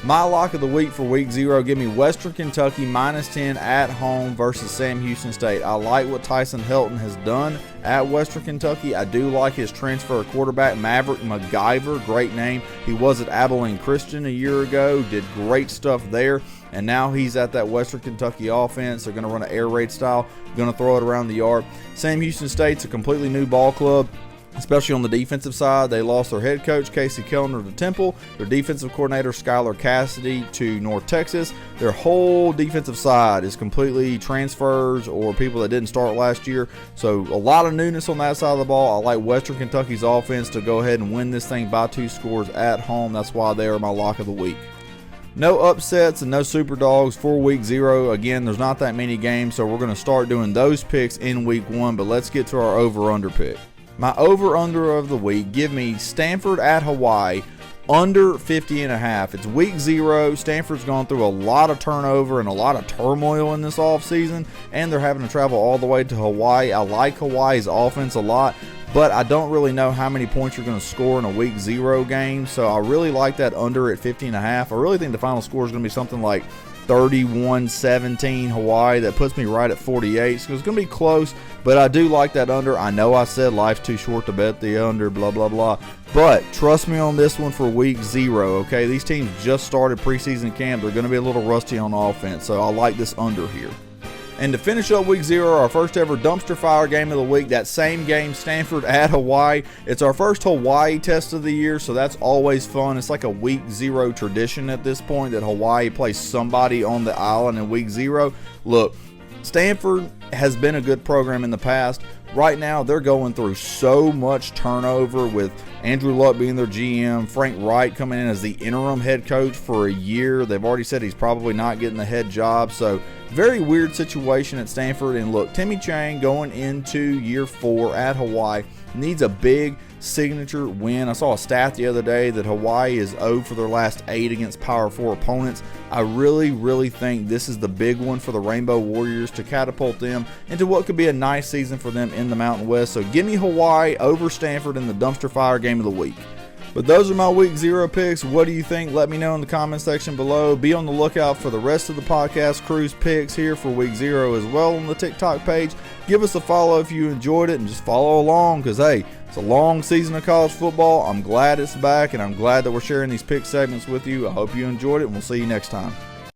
My lock of the week for week 0, give me Western Kentucky -10 at home versus Sam Houston State. I like what Tyson Helton has done at Western Kentucky. I do like his transfer quarterback, Maverick McIver, great name. He was at Abilene Christian a year ago, did great stuff there, and now he's at that Western Kentucky offense. They're going to run an air raid style, going to throw it around the yard. Sam Houston State's a completely new ball club, especially on the defensive side. They lost their head coach, Casey Kellner, to Temple, their defensive coordinator, Skylar Cassidy, to North Texas. Their whole defensive side is completely transfers or people that didn't start last year. So a lot of newness on that side of the ball. I like Western Kentucky's offense to go ahead and win this thing by 2 scores at home. That's why they are my lock of the week. No upsets and no super dogs for week 0. Again, there's not that many games, so we're going to start doing those picks in week 1. But let's get to our over-under pick. My over-under of the week, give me Stanford at Hawaii, under 50.5. It's week 0. Stanford's gone through a lot of turnover and a lot of turmoil in this offseason, and they're having to travel all the way to Hawaii. I like Hawaii's offense a lot, but I don't really know how many points you're going to score in a week 0 game, so I really like that under at 50.5. I really think the final score is going to be something like 31-17 Hawaii. That puts me right at 48. So it's going to be close, but I do like that under. I know I said life's too short to bet the under, blah, blah, blah. But trust me on this one for week 0, okay? These teams just started preseason camp. They're going to be a little rusty on offense, so I like this under here. And to finish up week 0, our first ever dumpster fire game of the week, that same game, Stanford at Hawaii. It's our first Hawaii test of the year, so that's always fun. It's like a week 0 tradition at this point that Hawaii plays somebody on the island in week 0. Look, Stanford has been a good program in the past. Right now, they're going through so much turnover with Andrew Luck being their GM, Frank Wright coming in as the interim head coach for a year. They've already said he's probably not getting the head job. So very weird situation at Stanford. And look, Timmy Chang going into year 4 at Hawaii needs a big signature win. I saw a stat the other day that Hawaii is 0 for their last 8 against Power 4 opponents. I really think this is the big one for the Rainbow Warriors to catapult them into what could be a nice season for them in the Mountain West. So give me Hawaii over Stanford in the dumpster fire game of the week. But those are my week 0 picks. What do you think? Let me know in the comment section below. Be on the lookout for the rest of the podcast crew's picks here for week 0 as well on the TikTok page. Give us a follow if you enjoyed it and just follow along because, hey, it's a long season of college football. I'm glad it's back, and I'm glad that we're sharing these pick segments with you. I hope you enjoyed it, and we'll see you next time.